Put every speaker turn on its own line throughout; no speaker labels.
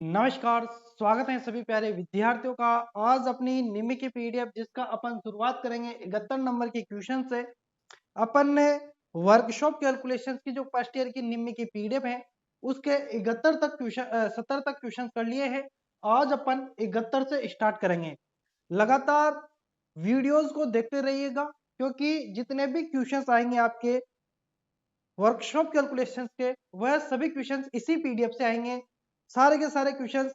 नमस्कार, स्वागत है सभी प्यारे विद्यार्थियों का। आज अपनी निम्न की पीडीएफ जिसका अपन शुरुआत करेंगे 71 नंबर की क्वेश्चन से। अपन ने वर्कशॉप कैलकुलेशन की जो फर्स्ट ईयर की निम्न की पीडीएफ है उसके 71 तक क्वेश्चन 70 तक क्वेश्चन कर लिए हैं। आज अपन 71 से स्टार्ट करेंगे। लगातार वीडियोस को देखते रहिएगा क्योंकि जितने भी क्वेश्चंस आएंगे आपके वर्कशॉप कैलकुलेशंस के वह सभी क्वेश्चंस इसी पीडीएफ से आएंगे। सारे के सारे क्वेश्चंस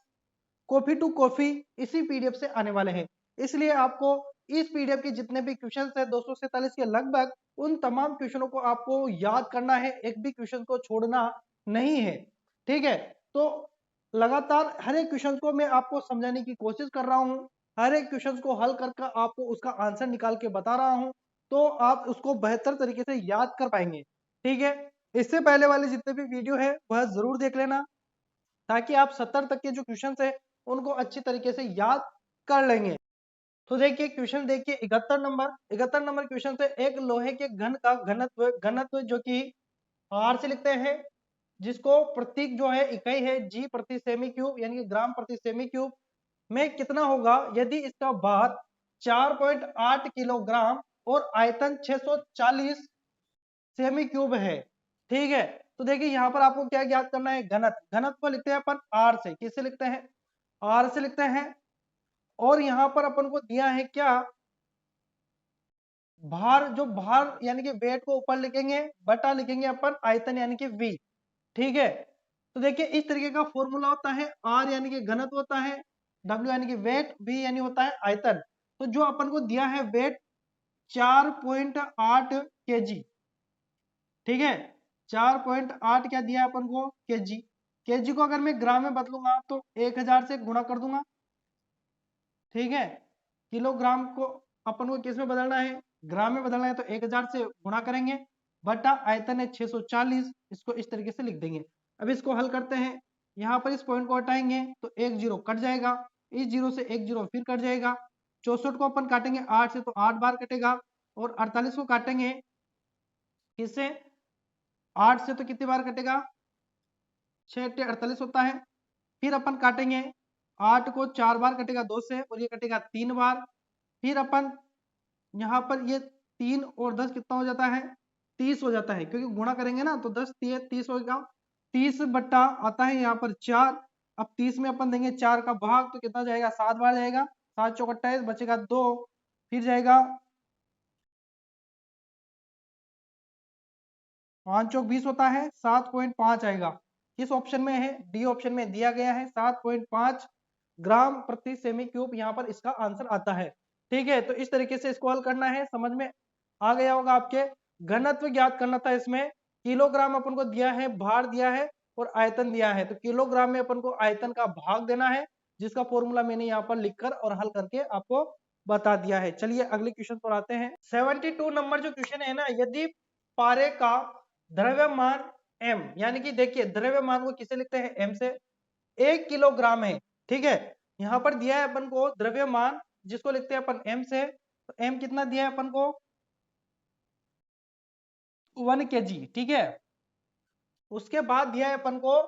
कॉपी टू कॉपी इसी पीडीएफ से आने वाले हैं। इसलिए आपको इस पीडीएफ के जितने भी क्वेश्चंस है 247 के लगभग उन तमाम क्वेश्चनों को आपको याद करना है, एक भी क्वेश्चन को छोड़ना नहीं है। ठीक है, तो लगातार हर एक क्वेश्चन को मैं आपको समझाने की कोशिश कर रहा हूं। हर एक क्वेश्चन को हल करके आपको उसका आंसर निकाल के बता रहा हूं, तो आप उसको बेहतर तरीके से याद कर पाएंगे। ठीक है, इससे पहले वाले जितने भी वीडियो है वह जरूर देख लेना ताकि आप 70 तक के जो क्वेश्चन है उनको अच्छी तरीके से याद कर लेंगे। तो देखिए क्वेश्चन देखिए 71 नंबर क्वेश्चन से एक लोहे के घन का घनत्व घनत्व जो कि आर से लिखते हैं, जिसको प्रतीक जो है इकाई है जी प्रति सेमी क्यूब यानी कि ग्राम प्रति सेमी क्यूब में कितना होगा यदि इसका भार 4.8 किलोग्राम और आयतन 640 सेमी क्यूब है। ठीक है, तो देखिए यहाँ पर आपको क्या ज्ञात करना है, घनत्व। घनत्व को लिखते हैं अपन आर से, किससे लिखते हैं, आर से लिखते हैं। और यहाँ पर अपन को दिया है क्या, भार। जो भार यानी कि वेट को ऊपर लिखेंगे, बटा लिखेंगे अपन आयतन यानी कि वी। ठीक है, तो देखिए इस तरीके का फॉर्मूला होता है। आर यानी कि घनत्व होता है, डब्ल्यू यानी कि वेट, वी यानी होता है आयतन। तो जो अपन को दिया है वेट 4.8 केजी। ठीक है, 4.8 क्या दिया है अपन को, केजी। केजी को अगर मैं ग्राम में बदलूंगा तो 1000 से गुणा कर दूंगा। ठीक है, किलोग्राम को अपन को किस में बदलना है, ग्राम में बदलना है, तो 1000 से गुणा करेंगे बटा आयतन है 640। इसको इस तरीके से लिख देंगे। अब इसको हल करते हैं। यहाँ पर इस पॉइंट को हटाएंगे तो एक जीरो कट जाएगा, इस जीरो से एक जीरो फिर कट जाएगा। 64 को अपन काटेंगे 8 से तो 8 बार कटेगा, और 48 को काटेंगे किससे, 8 से तो कितनी बार कटेगा, 6×8 = 48 होता है। फिर अपन काटेंगे 8 को 4 बार कटेगा 2 से, और ये कटेगा 3 बार। फिर अपन यहाँ पर ये 3 और 10 कितना हो जाता है, 30 हो जाता है, क्योंकि गुणा करेंगे ना तो 10 30 होगा। 30 बट्टा आता है यहाँ पर 4। अब 30 में अपन देंगे 4 का भाग तो कितना जाएगा, 7 बार जाएगा। 7 चौक 28, बचेगा 2। फिर जाएगा 5 चौक 20 होता है, 7.5 आएगा। किस ऑप्शन में है, डी ऑप्शन में दिया गया है 7.5 ग्राम प्रति सेमी क्यूब, यहाँ पर इसका आंसर आता है। ठीक है, तो इस तरीके से इसको हल करना है। समझ में आ गया होगा आपके। घनत्व ज्ञात करना था इसमें। किलोग्राम अपन को दिया है, भार दिया है और आयतन दिया है, तो किलोग्राम में अपन को आयतन का भाग देना है, जिसका फॉर्मूला मैंने यहाँ पर लिखकर और हल करके आपको बता दिया है। चलिए अगले क्वेश्चन पर आते हैं। 72 नंबर जो क्वेश्चन है ना, यदि पारे का द्रव्यमान m, यानी कि देखिए द्रव्यमान को किसे लिखते हैं, m से, 1 किलोग्राम है। ठीक है, यहाँ पर दिया है अपन को द्रव्यमान, जिसको लिखते हैं अपन m से, तो m कितना दिया है अपन को, 1 केजी। ठीक है, उसके बाद दिया है अपन को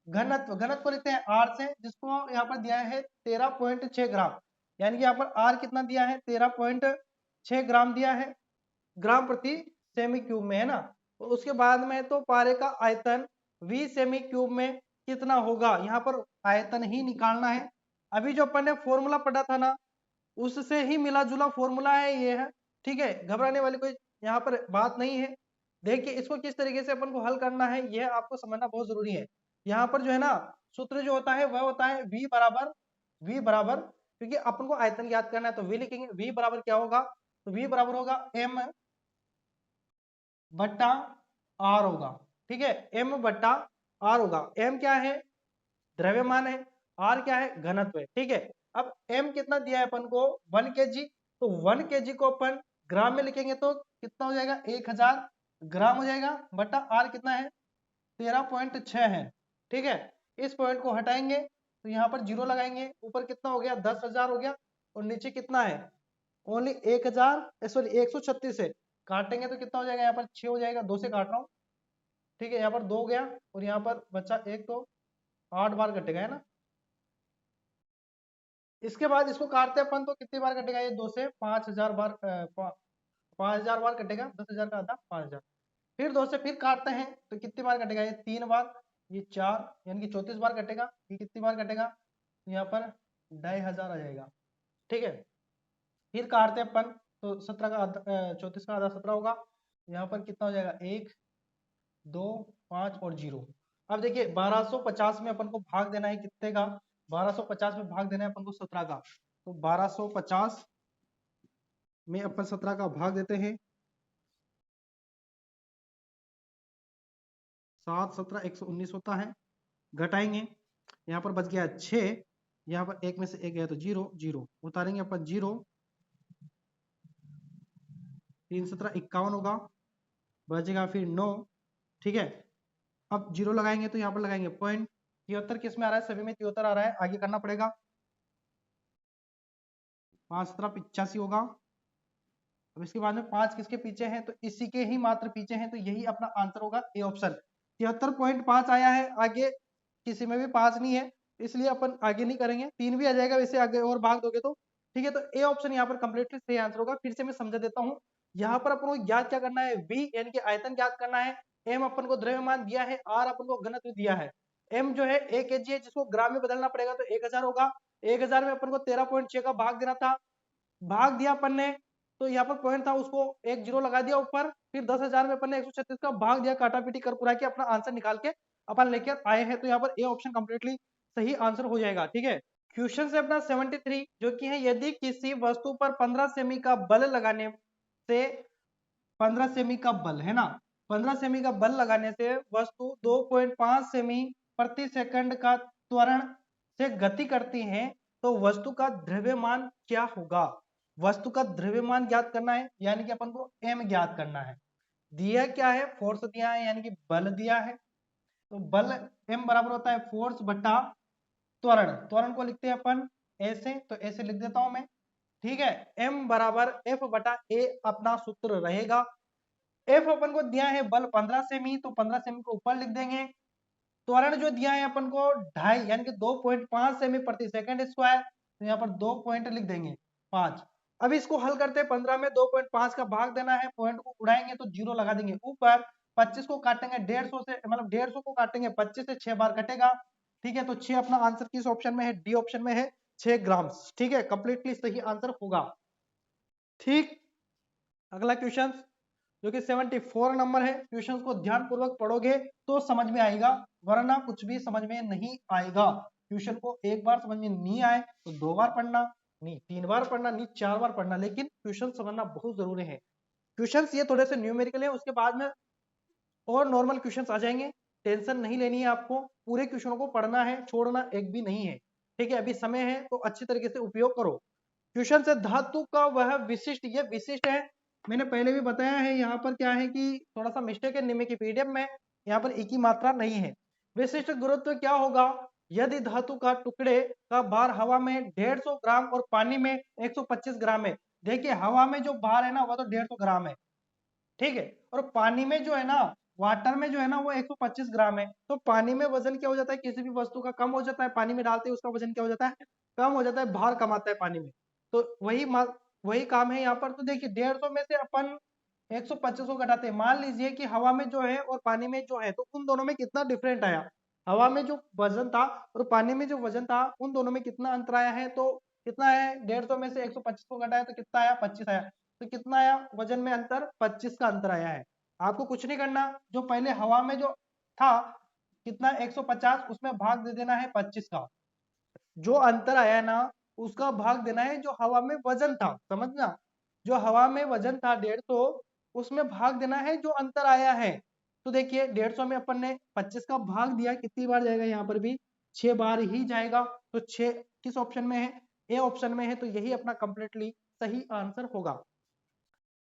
घनत्व। घनत्व को लिखते हैं r से, जिसको यहाँ पर दिया है 13.6 ग्राम, यानी कि यहाँ पर r कितना दिया है, 13.6 ग्राम दिया है, ग्राम प्रति सेमी क्यूब में, है ना। तो उसके बाद में तो पारे का आयतन v सेमी क्यूब में कितना होगा, यहाँ पर आयतन ही निकालना है। अभी जो अपन ने फॉर्मूला पढ़ा था ना, उससे ही मिला जुला फॉर्मूला है ये है। ठीक है, घबराने वाली कोई यहाँ पर बात नहीं है। देखिए इसको किस तरीके से अपन को हल करना है यह आपको समझना बहुत जरूरी है। यहाँ पर जो है ना, सूत्र जो होता है वह होता है v बराबर, क्योंकि अपन को आयतन याद करना है तो v लिखेंगे। v बराबर क्या होगा, तो v बराबर होगा m बट्टा आर होगा। ठीक है, m बट्टा आर होगा। m क्या है, द्रव्यमान है, r क्या है, घनत्व है। ठीक है, अब m कितना दिया है अपन को, 1 केजी, तो 1 केजी को अपन ग्राम में लिखेंगे तो कितना हो जाएगा, 1000 ग्राम हो जाएगा, बट्टा r कितना है, 13.6 है। ठीक है, इस पॉइंट को हटाएंगे तो यहाँ पर जीरो लगाएंगे, ऊपर कितना हो गया, 10,000 हो गया, और नीचे कितना है, ओनली 1000, सॉरी 136 है। काटेंगे तो कितना हो जाएगा, यहाँ पर 6 हो जाएगा, 2 से काट रहा हूँ। ठीक है, यहाँ पर 2 गया और यहाँ पर बचा 1, तो 8 बार कटेगा, है ना। इसके बाद इसको काटते अपन तो कितनी बार कटेगा ये 2 से 5000 बार 5000 बार कटेगा, 10,000 का आधा 5000। फिर 2 से फिर काटते हैं तो कितनी बार कटेगा ये 3 बार, ये 4 यानी कि 34 बार कटेगा। ये कितनी बार कटेगा, यहाँ पर 2500 आ जाएगा। ठीक है, फिर काटते हैं अपन तो 17 का आधा 34 का आधा 17 होगा। यहाँ पर कितना हो जाएगा 1 2 5 और 0। अब देखिए 1250 में अपन को भाग देना है कितने का, 1250 में भाग देना है अपन को 17 का। तो 1250 में अपन 17 का भाग देते हैं, 7 17 119 होता है। घटाएंगे, यहाँ पर बच गया 6, यहाँ पर एक में से एक गया तो 0 0 उतारेंगे अपन 0, 3 17 51 होगा, बचेगा फिर 9। ठीक है, अब 0 लगाएंगे तो यहाँ पर लगाएंगे पॉइंट। 73 किस में आ रहा है, सभी में 73 आ रहा है, आगे करना पड़ेगा। 5 17 85 होगा। अब इसके बाद में 5 किसके पीछे हैं, तो इसी के ही मात्र पीछे हैं, तो यही अपना आंसर होगा ए ऑप्शन। 73.5 आया है, आगे किसी में भी 5 नहीं है, इसलिए अपन आगे नहीं करेंगे। 3 भी आ जाएगा वैसे आगे और भाग दोगे तो। ठीक है, तो ए ऑप्शन यहाँ पर कंप्लीटली सही आंसर होगा। फिर से मैं समझा देता हूँ, यहाँ पर अपन को ज्ञात क्या करना है, v यानी कि आयतन ज्ञात करना है, m अपन को द्रव्यमान दिया है, r अपन को घनत्व दिया है। m जो है 1 kg है, जिसको ग्राम में बदलना पड़ेगा तो 1000 होगा। 1000 में अपन को 13.6 का भाग देना था, भाग दिया अपन ने, तो यहाँ पर पॉइंट था उसको एक जीरो लगा दिया ऊपर। फिर 10,000 में अपन ने 136 का भाग दिया, काटा पीटी कर पुरा के अपना आंसर निकाल के अपन लेकर आए हैं। तो यहाँ पर ए ऑप्शन कंप्लीटली सही आंसर हो जाएगा। ठीक है, क्वेश्चन से अपना 73 जो कि है, यदि किसी वस्तु पर 15 सेमी का बल लगाने से 15 सेमी का बल है ना, 15 सेमी का बल लगाने से वस्तु 2.5 सेमी प्रति सेकंड का त्वरण से गति करती है, तो वस्तु का द्रव्यमान क्या होगा। वस्तु का द्रव्यमान ज्ञात करना है, यानी कि अपन को m ज्ञात करना है। दिया क्या है, फोर्स दिया है, यानी कि बल दिया है। तो बल m बराबर होता है फोर्स बटा त्वरण। त्वरण को लिखते हैं अपन ऐसे, तो ऐसे लिख देता हूं मैं। ठीक है, m बराबर f बटा a अपना सूत्र रहेगा। f अपन को दिया है बल 15 सेमी, तो 15 सेमी को ऊपर लिख देंगे। त्वरण जो दिया है अपन को 2.5 यानी कि 2.5 सेमी प्रति सेकंड स्क्वायर, तो यहाँ पर 2 पॉइंट लिख देंगे 5। अब इसको हल करते हैं, 15 में 2.5 का भाग देना है, पॉइंट को उड़ाएंगे तो 0 लगा देंगे ऊपर। 25 को काटेंगे 150 से, मतलब 150 को काटेंगे 25 से 6 बार कटेगा। ठीक है, तो 6 अपना आंसर किस ऑप्शन में है, डी ऑप्शन में है, 6 ग्राम। ठीक है, कंप्लीटली सही आंसर होगा। ठीक, अगला क्वेश्चन जो कि 74 नंबर है। क्वेश्चन को ध्यान पूर्वक पढ़ोगे तो समझ में आएगा, वरना कुछ भी समझ में नहीं आएगा। क्वेश्चन को एक बार समझ में नहीं आए तो 2 बार पढ़ना, नहीं 3 बार पढ़ना, नहीं 4 बार पढ़ना, लेकिन क्वेश्चन समझना बहुत जरूरी है। क्वेश्चन ये थोड़े से न्यूमेरिकल है, उसके बाद में और नॉर्मल क्वेश्चन आ जाएंगे। टेंशन नहीं लेनी है आपको, पूरे क्वेश्चनों को पढ़ना है, छोड़ना एक भी नहीं है। ठीक है, अभी समय है तो अच्छी तरीके से उपयोग करो। क्वेश्चन से धातु का वह विशिष्ट, ये विशिष्ट है, मैंने पहले भी बताया है। यहाँ पर क्या है कि थोड़ा सा मिस्टेक है निम्न की पीडीएफ में, यहाँ पर एक ही मात्रा नहीं है। विशिष्ट गुरुत्व क्या होगा, यदि धातु का टुकड़े का भार हवा में 150 ग्राम और पानी में 125 ग्राम है। देखिए हवा में जो भार है ना वह तो 150 ग्राम है, ठीक है, और पानी में जो है ना, वाटर में जो है ना वो 125 ग्राम है। तो पानी में वजन क्या हो जाता है, किसी भी वस्तु का कम हो जाता है, पानी में डालते हैं उसका वजन क्या हो जाता है, कम हो जाता है, भार कम आता है पानी में। तो वही काम है यहाँ पर। तो देखिए 150 में से अपन 125 को घटाते हैं, मान लीजिए कि हवा में जो है और पानी में जो है, तो उन दोनों में कितना डिफरेंट आया, हवा में जो वजन था और पानी में जो वजन था, उन दोनों में कितना अंतर आया है। तो कितना है, 150 में से 125 को घटाया तो कितना आया, 25 आया। तो कितना आया वजन में अंतर, 25 का अंतर आया है। आपको कुछ नहीं करना, जो पहले हवा में जो था कितना 150, उसमें भाग दे देना है 25 का, जो अंतर आया ना उसका भाग देना है जो हवा में वजन था, समझना, जो हवा में वजन था 150, उसमें भाग देना है जो अंतर आया है। तो देखिए 150 में अपन ने 25 का भाग दिया, कितनी बार जाएगा, यहाँ पर भी 6 बार ही जाएगा। तो 6 किस ऑप्शन में है, ए ऑप्शन में है, तो यही अपना कंप्लीटली सही आंसर होगा।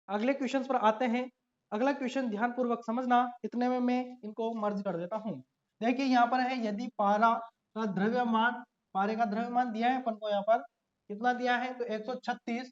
अगले क्वेश्चन पर आते हैं। अगला क्वेश्चन ध्यान पूर्वक समझना, इतने में मैं इनको मर्ज कर देता हूं। देखिए यहाँ पर है, यदि पारा का द्रव्यमान, पारे का द्रव्यमान दिया है अपन को, यहाँ पर कितना दिया है, तो 136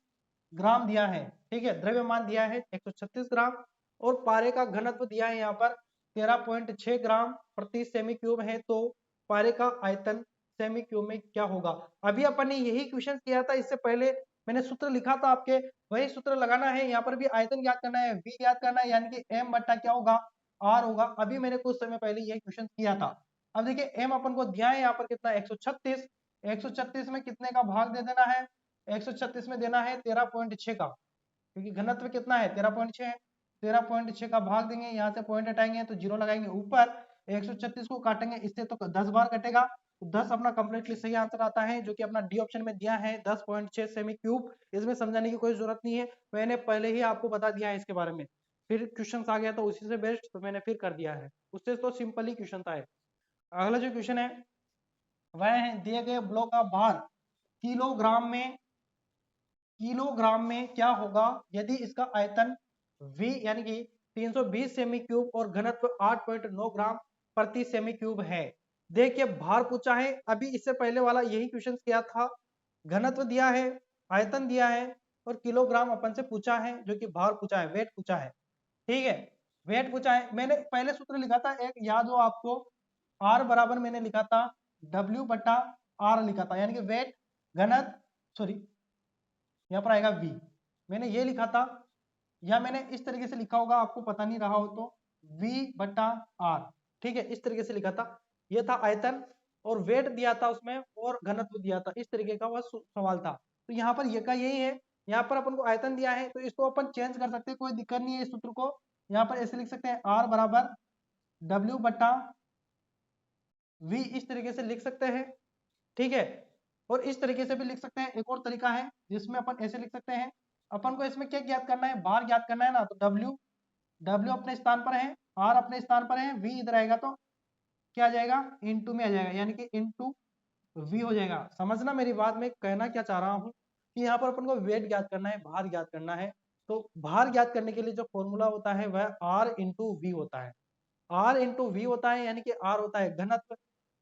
ग्राम दिया है। ठीक है, द्रव्यमान दिया है 136 ग्राम, और पारे का घनत्व दिया है यहाँ पर 13.6 ग्राम प्रति सेमी क्यूब है। तो पारे का आयतन सेमी क्यूब में क्या होगा। अभी अपन ने यही क्वेश्चन किया था, इससे पहले मैंने सूत्र लिखा था आपके, वही सूत्र लगाना है। यहाँ पर भी आयतन ज्ञात करना है, v ज्ञात करना है, यानी कि m बट्टा क्या होगा, r होगा। अभी मैंने कुछ समय पहले यही क्वेश्चन किया था। अब देखिए m अपन को दिया है यहाँ पर कितना, 136। 136 में कितने का भाग दे देना है, 136 में देना है 13.6 का, क्योंकि घनत्व कितना है 13.6 है। 13.6 का भाग देंगे, यहाँ से पॉइंट हटाएंगे तो जीरो लगाएंगे ऊपर, 136 को काटेंगे इससे तो 10 बार कटेगा, तो 10 अपना कंप्लीटली सही आंसर आता है, जो कि अपना डी ऑप्शन में दिया है 10.6 सेमी क्यूब। इसमें समझाने की कोई जरूरत नहीं है, मैंने पहले ही आपको बता दिया है इसके बारे में। फिर क्वेश्चन आ गया तो उसी से बेस्ट तो मैंने फिर कर दिया है, उससे तो सिंपल ही क्वेश्चन था। अगला जो क्वेश्चन है वह है, दिए गए ब्लॉक का भार किलोग्राम में क्या होगा यदि इसका आयतन v यानी कि 320 सेमी क्यूब और घनत्व 8.9 ग्राम प्रति सेमी क्यूब है। देखिए भार पूछा है, अभी इससे पहले वाला यही क्वेश्चन किया था, घनत्व दिया है, आयतन दिया है और किलोग्राम अपन से पूछा है, जो कि भार पूछा है, वेट पूछा है। ठीक है, वेट पूछा है। मैंने पहले सूत्र लिखा था एक, याद हो आपको, r बराबर मैंने लिखा था w बटा r लिखा था, यानी कि वेट घनत्व, सॉरी यहाँ पर आएगा v, मैंने ये लिखा था, या मैंने इस तरीके से लिखा होगा, आपको पता नहीं रहा हो तो v बटा r। ठीक है, इस तरीके से लिखा था, ये था आयतन और वेट दिया था उसमें और घनत्व दिया था, इस तरीके का वह सवाल था। तो यहाँ पर ये का यही है, यहाँ पर अपन को आयतन दिया है तो इसको अपन चेंज कर सकते हैं, कोई दिक्कत नहीं है। इस सूत्र को यहाँ पर ऐसे लिख सकते हैं, r बराबर w बटा v, इस तरीके से लिख सकते हैं। ठीक है, और इस तरीके से भी लिख सकते हैं। एक और तरीका है जिसमें अपन ऐसे लिख सकते हैं, अपन को इसमें क्या ज्ञात करना है, भार ज्ञात करना है ना, तो W अपने स्थान पर है, R अपने स्थान पर है, V इधर आएगा तो क्या आ जाएगा, इनटू में आ जाएगा, यानी कि इनटू V हो जाएगा। समझना मेरी बात, में कहना क्या चाह रहा हूँ कि यहाँ पर अपन को वेट ज्ञात करना है, भार ज्ञात करना है। तो भार ज्ञात करने के लिए जो फॉर्मूला होता है वह R इंटू वी होता है। R इंटू वी होता है, यानी कि R होता है घनत्व,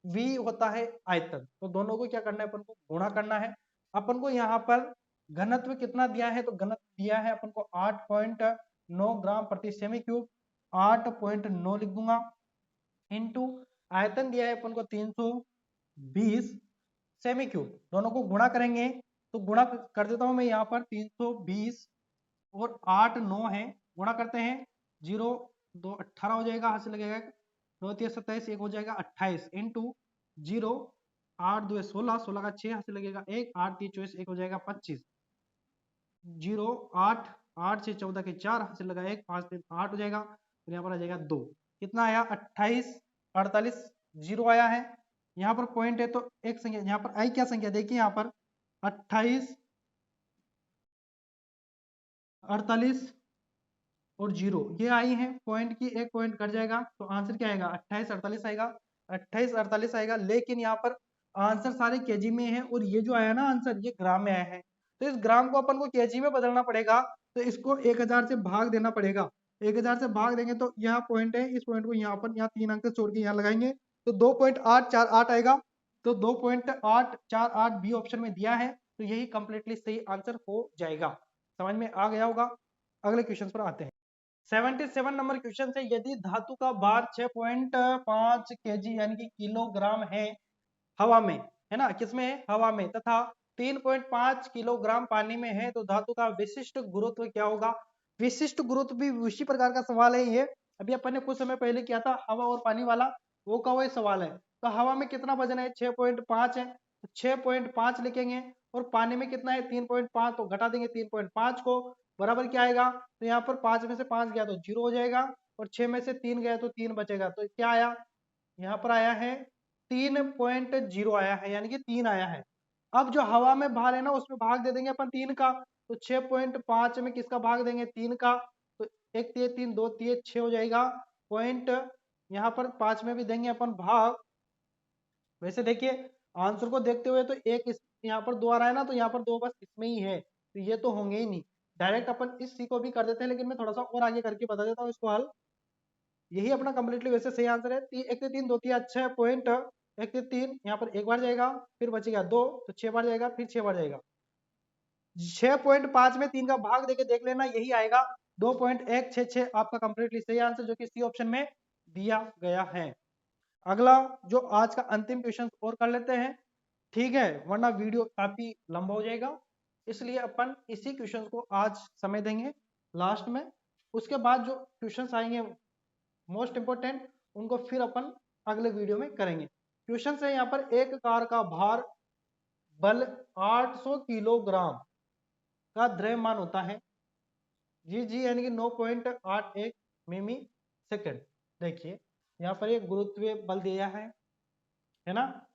V होता है आयतन। तो दोनों को क्या करना है, अपन को गुणा करना है। अपन को यहाँ पर घनत्व कितना दिया है, तो घनत्व दिया है अपन को 8.9 ग्राम प्रति सेमी क्यूब, 8.9 लिख दूंगा, इंटू आयतन दिया है अपन को 320 सेमी क्यूब। दोनों को गुणा करेंगे तो गुणा कर देता हूं मैं यहाँ पर, 320 और 8 9 है, गुणा करते हैं, 0 2 18 हो जाएगा, हाथ से लगेगा, 2 3 27, एक हो जाएगा 28, इंटू 0 8 2 16, 16 का 6 हाथ से लगेगा 1, 8 3 24, एक हो जाएगा 25, 0 8 8 6 14 के 4 हाथ से लगा 1, 5 3 8 हो जाएगा, फिर यहाँ पर आ जाएगा 2, कितना आया 28 48, 0 आया है। यहाँ पर पॉइंट है तो एक संख्या, यहाँ पर आई क्या संख्या, देखिए यहाँ पर 28 48 और 0 ये आई है, पॉइंट की एक पॉइंट कट जाएगा तो आंसर क्या आएगा, 28 48 आएगा, 28 48 आएगा। लेकिन यहाँ पर आंसर सारे केजी में है और ये जो आया ना आंसर, ये ग्राम में आया है, तो इस ग्राम को अपन को केजी में बदलना पड़ेगा, तो इसको 1000 से भाग देना पड़ेगा। 1000 से भाग देंगे तो यहाँ पॉइंट है, इस पॉइंट को यहाँ पर, यहाँ 3 अंक छोड़ के यहाँ लगाएंगे तो 2.848 आएगा, तो 2.848 बी ऑप्शन में दिया है, तो यही कंप्लीटली सही आंसर हो जाएगा। समझ में आ गया होगा। अगले क्वेश्चन पर आते हैं। 77 नंबर क्वेश्चन से, यदि धातु का भार 6.5 केजी यानी कि किलोग्राम है हवा में, है ना, किसमें है, हवा में, तथा 3.5 किलोग्राम पानी में है, तो धातु का विशिष्ट गुरुत्व क्या होगा। विशिष्ट गुरुत्व भी उसी प्रकार का सवाल है ये, अभी अपन ने कुछ समय पहले किया था हवा और पानी वाला, वो का वही सवाल है। तो हवा में कितना वजन है, 6.5 है, तो 6.5 लिखेंगे, और पानी में कितना है 3.5, तो घटा देंगे 3.5 को, बराबर क्या आएगा, तो यहाँ पर 5 में से 5 गया तो 0 हो जाएगा, और 6 में से 3 गया तो 3 बचेगा, तो क्या आया, यहाँ पर आया है 3.0 आया है, यानी कि 3 आया है। अब जो हवा में भार है ना, उसमें भाग दे देंगे अपन 3 का, तो 6.5 में किसका भाग देंगे, 3 का, तो 1 3 3 2 3 6 हो जाएगा पॉइंट, यहाँ पर 5 में भी देंगे अपन भाग। वैसे देखिए आंसर को देखते हुए तो एक यहाँ पर 2 आ रहा है ना, तो यहाँ पर 2 बस इसमें ही है, तो ये तो होंगे ही नहीं। डायरेक्ट अपन इस सी को भी कर देते हैं, लेकिन मैं थोड़ा सा और आगे करके बता देता हूँ इसको हल। यही अपना कंप्लीटली वैसे सही आंसर है, 1 से 3 2 3 अच्छा पॉइंट, 1 से 3 यहाँ पर एक बार जाएगा, फिर बचेगा 2, तो 6 बार जाएगा, फिर 6 बार जाएगा, 6.5 में 3 का भाग देके देख लेना, यही आएगा 2.166, आपका कंप्लीटली सही आंसर, जो कि सी ऑप्शन में दिया गया है। अगला जो आज का अंतिम क्वेश्चन और कर लेते हैं, ठीक है, वरना वीडियो काफी लंबा हो जाएगा। इसलिए अपन इसी क्वेश्चन को आज समय देंगे लास्ट में। उसके बाद जो क्वेश्चंस आएंगे मोस्ट इंपोर्टेंट, उनको फिर अपन अगले वीडियो में करेंगे। क्वेश्चन है यहाँ पर, एक कार का भार बल 800 किलोग्राम का द्रव्यमान होता है, जी यानी कि 9.81 मिमी सेकेंड। देखिए यहाँ पर एक गुरुत्वीय बल दिया है ना,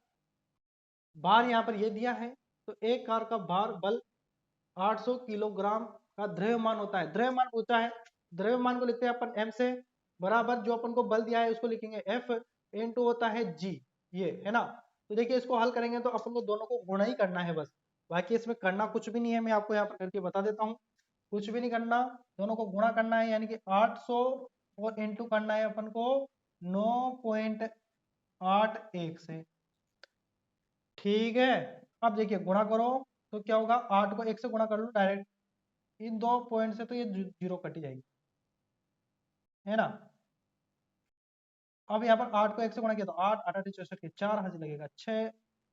भार यहाँ पर ये दिया है। तो एक कार का भार बल 800 किलोग्राम का द्रव्यमान होता है, द्रव्यमान पूछा है। द्रव्यमान को लिखते हैं अपन m से, बराबर जो अपन को बल दिया है उसको लिखेंगे F इनटू होता है G, ये है ना। तो देखिए इसको हल करेंगे तो अपन को दोनों को गुणा ही करना है बस, बाकी इसमें करना कुछ भी नहीं है। मैं आपको यहाँ पर करके बता देता हूँ, कुछ भी नहीं करना, दोनों को गुणा करना है, यानी कि 800 और इंटू करना है अपन को 9.81 से। ठीक है, अब देखिए गुणा करो तो क्या होगा, 8 को 1 से गुणा कर लो डायरेक्ट, इन दो पॉइंट से तो ये जीरो कटी जाएगी, है ना। अब यहाँ पर 8 को 1 से गुणा किया तो 8 8 64 के 4 हाथ लगेगा 6,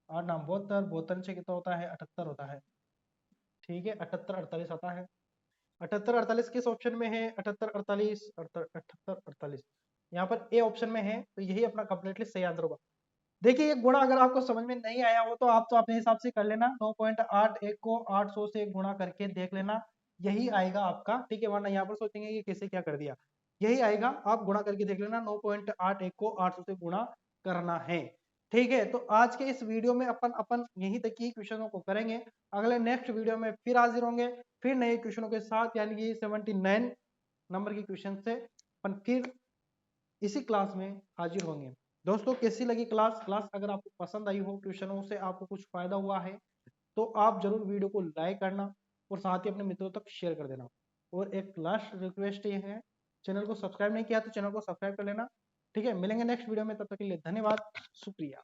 8 नाम 72, 72 6 कितना होता है 78 होता है। ठीक है, 78 48 आता है। 78 48 किस ऑप्शन में है, 78 48 78 48 यहाँ पर ए ऑप्शन में है, तो यही अपना कंप्लीटली सही आंसर होगा। देखिए ये गुणा अगर आपको समझ में नहीं आया हो तो आप तो अपने हिसाब से कर लेना, 9.81 को 800 से गुणा करके देख लेना, यही आएगा आपका। ठीक है, वरना यहाँ पर सोचेंगे कि कैसे क्या कर दिया, यही आएगा, आप गुणा करके देख लेना, 9.81 को 800 से गुणा करना है। ठीक है, तो आज के इस वीडियो में अपन यहीं तक की क्वेश्चनों को करेंगे। अगले नेक्स्ट वीडियो में फिर हाजिर होंगे, फिर नए क्वेश्चनों के साथ, यानी कि 79 नंबर की क्वेश्चन से अपन फिर इसी क्लास में हाजिर होंगे। दोस्तों कैसी लगी क्लास अगर आपको पसंद आई हो, ट्यूशनों से आपको कुछ फायदा हुआ है, तो आप जरूर वीडियो को लाइक करना और साथ ही अपने मित्रों तक शेयर कर देना। और एक लास्ट रिक्वेस्ट ये है, चैनल को सब्सक्राइब नहीं किया तो चैनल को सब्सक्राइब कर लेना। ठीक है, मिलेंगे नेक्स्ट वीडियो में, तब तक के लिए धन्यवाद, शुक्रिया।